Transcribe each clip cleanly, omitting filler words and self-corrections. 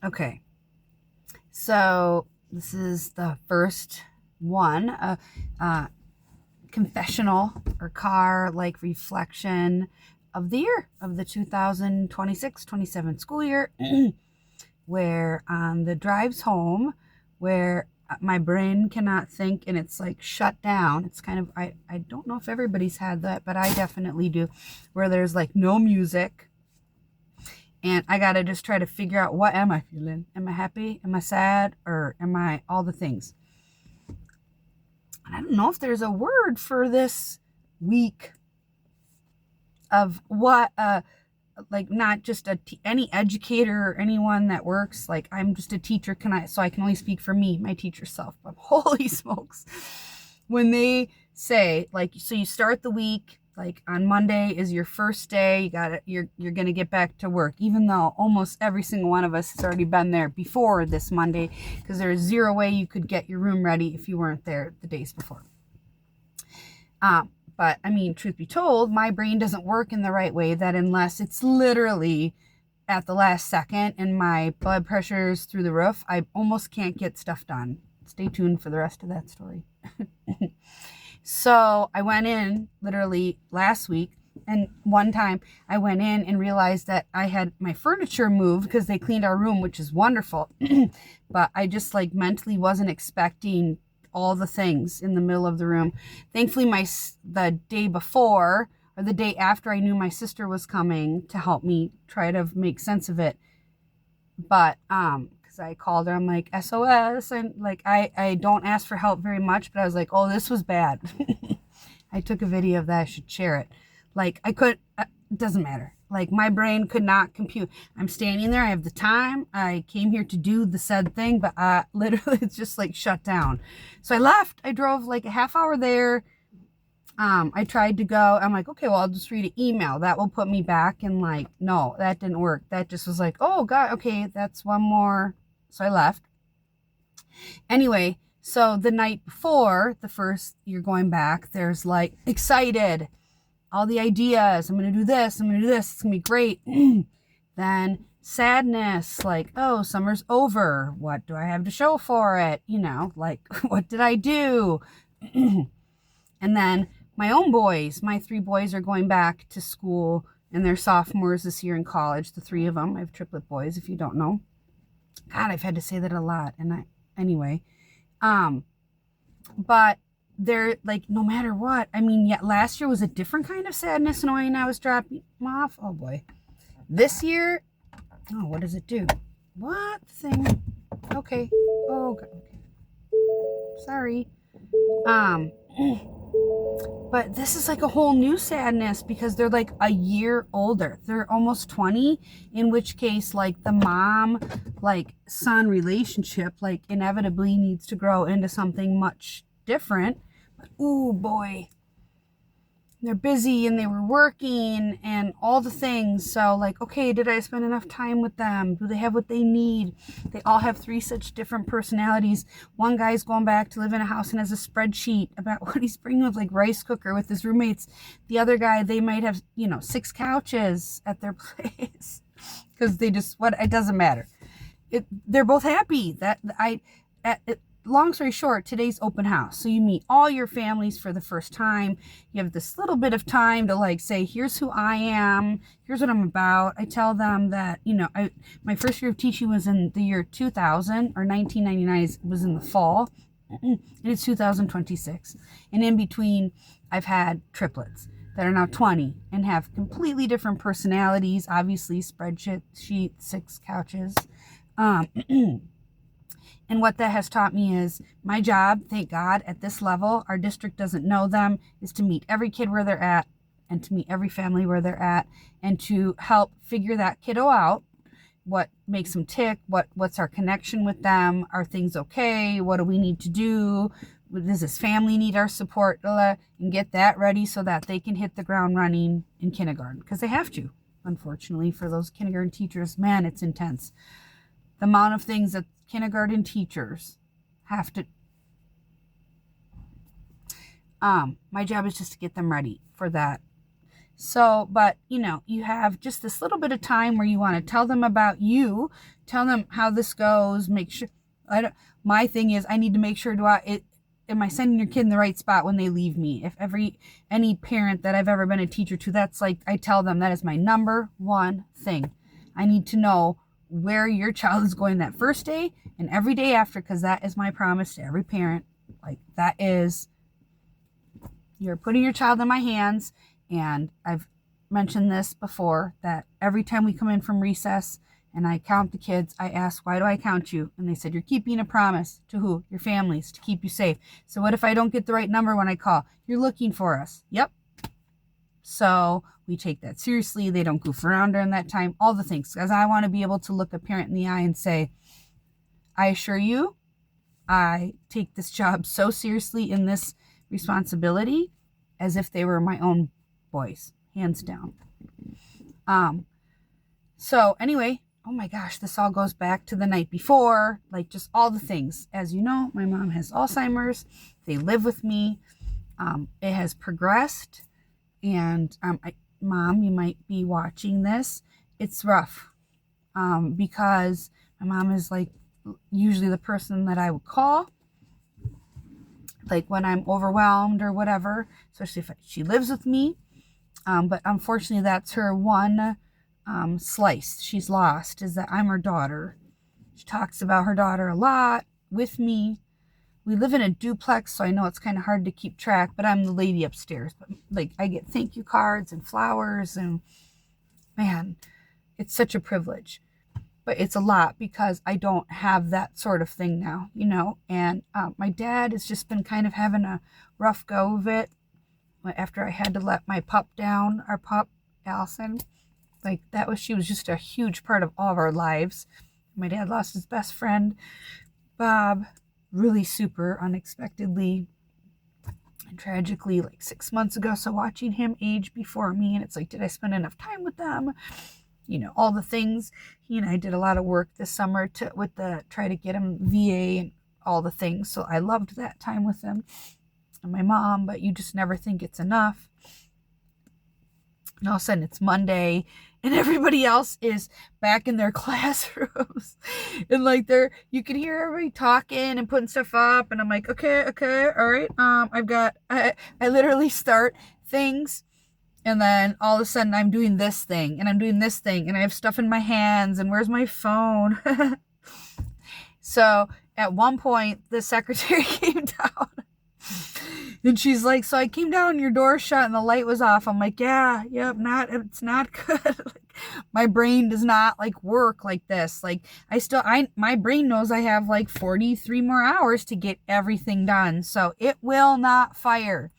Okay. So this is the first one, confessional or car like reflection of the year of the 2026-27 school year, where on the drives home, where my brain cannot think and it's like shut down. It's kind of, I don't know if everybody's had that, but I definitely do, where there's like no music and I gotta just try to figure out, what am I feeling? Am I happy? Am I sad? Or am I all the things? And I don't know if there's a word for this week of what, like not just any educator or anyone that works. Like I'm just a teacher, so I can only speak for me, my teacher self. But holy smokes, when they say like, so you start the week, like on Monday is your first day, you're gonna get back to work, even though almost every single one of us has already been there before this Monday, because there's zero way you could get your room ready if you weren't there the days before. But I mean, truth be told, my brain doesn't work in the right way, that unless it's literally at the last second and my blood pressure's through the roof, I almost can't get stuff done. Stay tuned for the rest of that story. So I went in literally last week, and one time I went in and realized that I had my furniture moved because they cleaned our room, which is wonderful. But I just like mentally wasn't expecting all the things in the middle of the room. Thankfully, the day before or the day after, I knew my sister was coming to help me try to make sense of it. But because I called her, I'm like, SOS, and like I don't ask for help very much, but I was like, oh, this was bad. I took a video of that. I should share it. Like I could, it doesn't matter. Like my brain could not compute. I'm standing there. I have the time. I came here to do the said thing, but literally it's just like shut down. So I left. I drove like a half hour there. I tried to go. I'm like, okay, well, I'll just read an email. That will put me back. And like, no, that didn't work. That just was like, oh God, okay, that's one more. So I left. Anyway, so the night before the first you're going back, there's like excited, all the ideas. I'm going to do this. I'm going to do this. It's going to be great. Then sadness, like, oh, summer's over. What do I have to show for it? You know, like, what did I do? And then my own boys, my three boys are going back to school, and they're sophomores this year in college. The three of them. I have triplet boys, if you don't know. God, I've had to say that a lot. Anyway, but they're like, no matter what, I mean, yeah, last year was a different kind of sadness knowing I was dropping them off. Oh boy. This year, oh, what does it do? What thing? Okay. Oh, okay. Sorry. Um, but this is like a whole new sadness because they're like a year older. They're almost 20, in which case, like the mom, like son relationship, like inevitably needs to grow into something much different. But ooh boy, they're busy and they were working and all the things. So like, okay, did I spend enough time with them? Do they have what they need? They all have three such different personalities. One guy's going back to live in a house and has a spreadsheet about what he's bringing with like rice cooker with his roommates. The other guy, they might have, 6 couches at their place because they just, it doesn't matter. They're both happy long story short, today's open house. So you meet all your families for the first time. You have this little bit of time to like say, here's who I am. Here's what I'm about. I tell them that, my first year of teaching was in the year 2000, or 1999 was in the fall. And it's 2026. And in between, I've had triplets that are now 20 and have completely different personalities. Obviously, spreadsheet, 6 couches. And what that has taught me is my job, thank God, at this level, our district doesn't know them, is to meet every kid where they're at and to meet every family where they're at and to help figure that kiddo out. What makes them tick? What's our connection with them? Are things okay? What do we need to do? Does this family need our support? And get that ready so that they can hit the ground running in kindergarten, because they have to. Unfortunately, for those kindergarten teachers, man, it's intense. The amount of things that kindergarten teachers have to, my job is just to get them ready for that. So, but you have just this little bit of time where you want to tell them about you, tell them how this goes, make sure. My thing is, I need to make sure, am I sending your kid in the right spot when they leave me? If any parent that I've ever been a teacher to, that's like, I tell them that is my number one thing. I need to know where your child is going that first day and every day after, because that is my promise to every parent. Like, that is, you're putting your child in my hands. And I've mentioned this before, that every time we come in from recess and I count the kids, I ask, why do I count you? And they said, you're keeping a promise. To who? Your families, to keep you safe. So what if I don't get the right number when I call? You're looking for us. Yep. So we take that seriously. They don't goof around during that time. All the things. Because I want to be able to look a parent in the eye and say, I assure you, I take this job so seriously in this responsibility as if they were my own boys, hands down. So anyway, oh my gosh, this all goes back to the night before, like just all the things. As you know, my mom has Alzheimer's. They live with me. It has progressed. And Mom, you might be watching this. It's rough because my mom is like usually the person that I would call, like when I'm overwhelmed or whatever, especially if she lives with me. But unfortunately, that's her one slice she's lost, is that I'm her daughter. She talks about her daughter a lot with me. We live in a duplex, so I know it's kind of hard to keep track, but I'm the lady upstairs. But like, I get thank you cards and flowers, and man, it's such a privilege. But it's a lot because I don't have that sort of thing now, and my dad has just been kind of having a rough go of it after I had to let my pup down, our pup, Allison. Like, she was just a huge part of all of our lives. My dad lost his best friend, Bob, really super unexpectedly and tragically, like 6 months ago. So watching him age before me, and it's like, did I spend enough time with them? All the things. He and I did a lot of work this summer try to get him VA and all the things. So I loved that time with him and my mom, but you just never think it's enough. And all of a sudden it's Monday and everybody else is back in their classrooms. And like you can hear everybody talking and putting stuff up. And I'm like, okay, all right. I literally start things. And then all of a sudden I'm doing this thing and I'm doing this thing and I have stuff in my hands and where's my phone? So at one point the secretary came down and she's like, so I came down and your door shut and the light was off. I'm like, yeah, it's not good. Like, my brain does not like work like this. Like my brain knows I have like 43 more hours to get everything done. So it will not fire.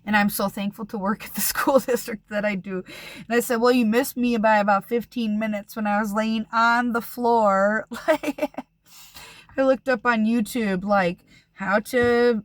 And I'm so thankful to work at the school district that I do. And I said, well, you missed me by about 15 minutes when I was laying on the floor. Like, I looked up on YouTube, like how to,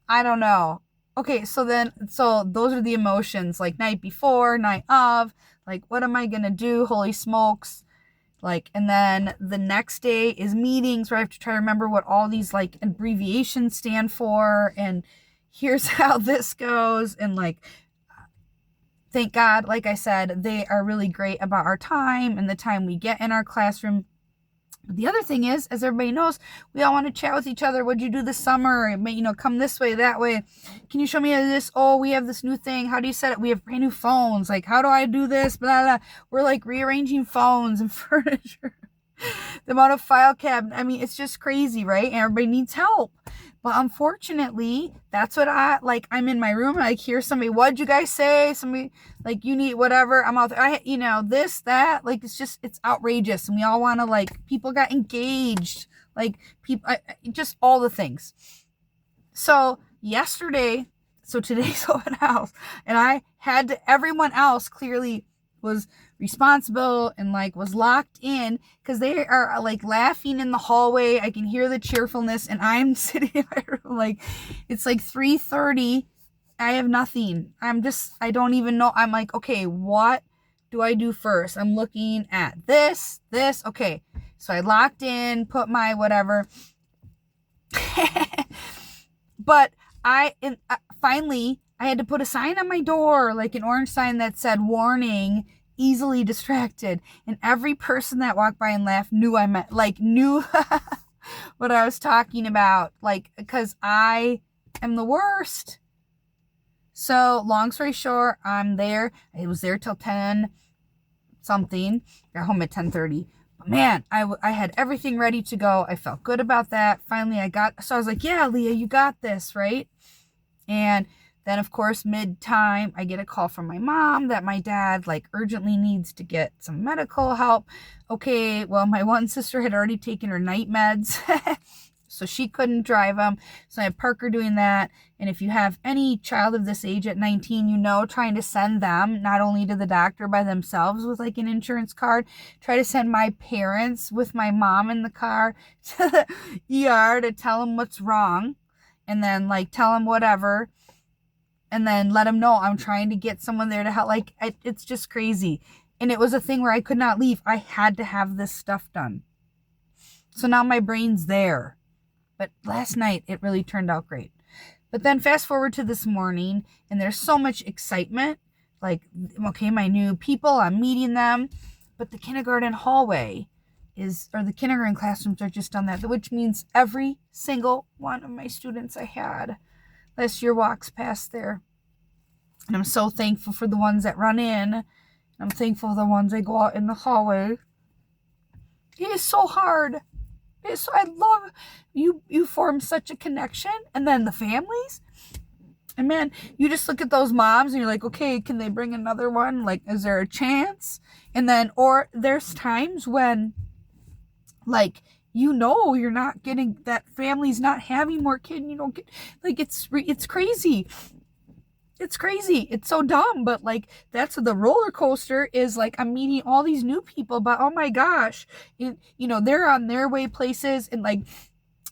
I don't know. Okay, so those are the emotions, like night before, night of, like, what am I going to do? Holy smokes. Like, and then the next day is meetings where I have to try to remember what all these like abbreviations stand for. And here's how this goes. And like, thank God, like I said, they are really great about our time and the time we get in our classroom. But the other thing is, as everybody knows, we all want to chat with each other. What'd you do this summer? Come this way, that way. Can you show me this? Oh, we have this new thing. How do you set it? We have brand new phones. Like, how do I do this? Blah, blah. We're like rearranging phones and furniture. The amount of file cabinet. I mean, it's just crazy, right? And everybody needs help. But unfortunately, that's what I'm in my room and I hear somebody, what'd you guys say? Somebody like, you need whatever. I'm out there. This, that, like, it's outrageous. And we all want to, like, people got engaged, like people, just all the things. So today's open house and everyone else clearly was responsible and like was locked in because they are like laughing in the hallway. I can hear the cheerfulness and I'm sitting in my room like it's like 3:30. I have nothing. I don't even know. I'm like, okay, what do I do first? I'm looking at this. Okay. So I locked in, put my whatever. But finally I had to put a sign on my door, like an orange sign that said, warning, easily distracted. And every person that walked by and laughed knew I meant, like, knew what I was talking about. Like, because I am the worst. So, long story short, I'm there. I was there till 10 something. Got home at 10:30. But man, I had everything ready to go. I felt good about that. Finally, so I was like, yeah, Leah, you got this, right? And then, of course, mid-time, I get a call from my mom that my dad, like, urgently needs to get some medical help. Okay, well, my one sister had already taken her night meds, so she couldn't drive him. So I have Parker doing that. And if you have any child of this age at 19, trying to send them not only to the doctor by themselves with, like, an insurance card, try to send my parents with my mom in the car to the ER to tell them what's wrong. And then, like, tell them whatever, and then let them know I'm trying to get someone there to help. Like, it's just crazy. And it was a thing where I could not leave. I had to have this stuff done. So now my brain's there. But last night, it really turned out great. But then fast forward to this morning, and there's so much excitement. Like, okay, my new people, I'm meeting them. But the kindergarten hallway or the kindergarten classrooms are just on that, which means every single one of my students I had last year walks past there. And I'm so thankful for the ones that run in. I'm thankful for the ones that go out in the hallway. It is so hard. I love you form such a connection. And then the families. And man, you just look at those moms and you're like, okay, can they bring another one? Like, is there a chance? And then, or there's times when, like, you're not getting, that family's not having more kids. You don't get, like, it's crazy. It's crazy. It's so dumb. But, like, that's the roller coaster is, like, I'm meeting all these new people, but oh my gosh, they're on their way places, and, like,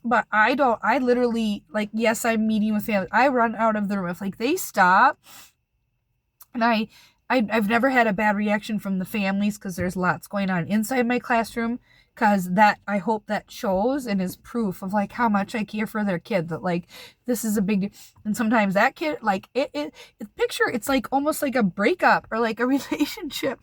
but I literally, like, yes, I'm meeting with family. I run out of the room if, like, they stop. And I've never had a bad reaction from the families, because there's lots going on inside my classroom, because that, I hope that shows and is proof of, like, how much I care for their kid, that, like, this is a big deal. And sometimes that kid, like, it's like almost like a breakup or like a relationship.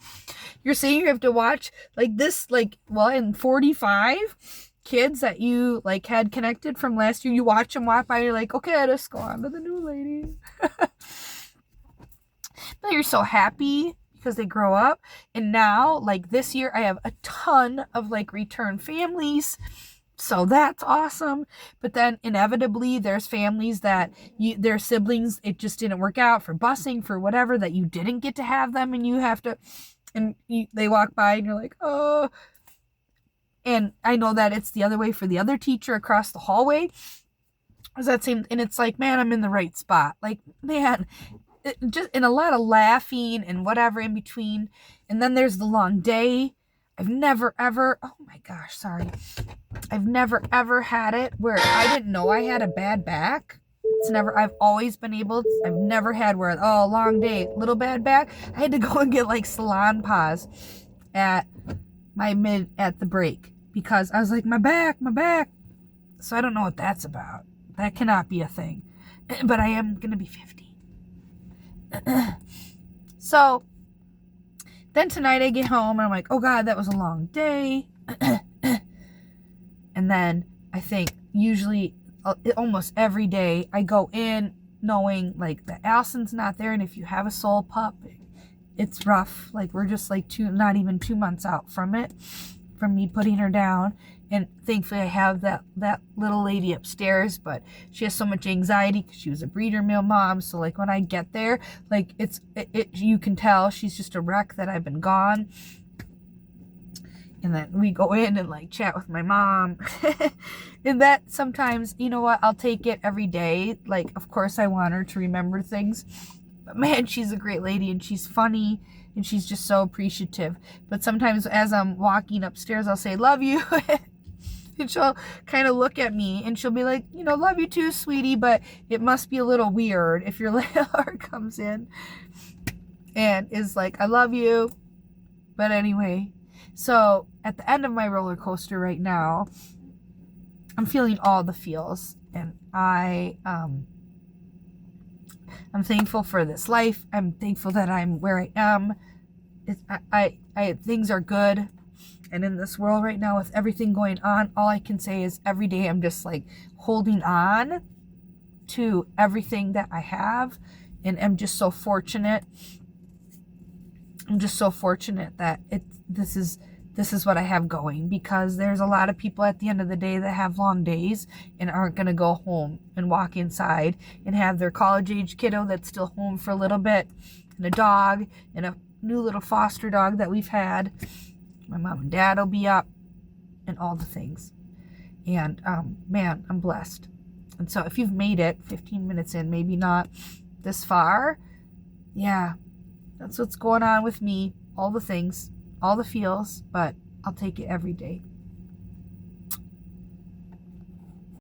You're saying you have to watch, like, this, like, well, in 45 kids that you, like, had connected from last year, you watch them walk by, you're like, okay, I just go on to the new lady. But you're so happy because they grow up. And now, like, this year I have a ton of, like, return families, so that's awesome. But then inevitably there's families that their siblings, it just didn't work out for busing, for whatever, that you didn't get to have them, and you have to, and they walk by and you're like, oh. And I know that it's the other way for the other teacher across the hallway. Does that seem, and it's like, man, I'm in the right spot. Like, man, just in a lot of laughing and whatever in between. And then there's the long day. I've never ever, oh my gosh, sorry. I've never ever had it where I didn't know I had a bad back. I've always been I've never had where, oh, long day, little bad back. I had to go and get, like, Salon Paws at the break, because I was like, my back. So I don't know what that's about. That cannot be a thing. But I am going to be 50. So then tonight I get home and I'm like, oh God, that was a long day. And then I think usually almost every day I go in knowing, like, that Allison's not there. And if you have a soul pup, it's rough. Like, we're just, like, not even 2 months out from me putting her down. And thankfully I have that little lady upstairs, but she has so much anxiety because she was a breeder mill mom. So, like, when I get there, like, you can tell she's just a wreck that I've been gone. And then we go in and, like, chat with my mom. And that sometimes, you know what, I'll take it every day. Like, of course I want her to remember things. But man, she's a great lady, and she's funny, and she's just so appreciative. But sometimes as I'm walking upstairs, I'll say, love you. And she'll kind of look at me and she'll be like, love you too, sweetie, but it must be a little weird if your landlord comes in and is like, I love you. But anyway, so at the end of my roller coaster right now, I'm feeling all the feels, and I I'm thankful for this life. I'm thankful that I'm where I am. Things are good. And in this world right now, with everything going on, all I can say is every day I'm just like holding on to everything that I have. And I'm just so fortunate. I'm just so fortunate that this is what I have going, because there's a lot of people at the end of the day that have long days and aren't going to go home and walk inside and have their college age kiddo that's still home for a little bit, and a dog, and a new little foster dog that we've had. My mom and dad will be up, and all the things. And man, I'm blessed. And so if you've made it 15 minutes in, maybe not this far, yeah, that's what's going on with me. All the things, all the feels, but I'll take it every day.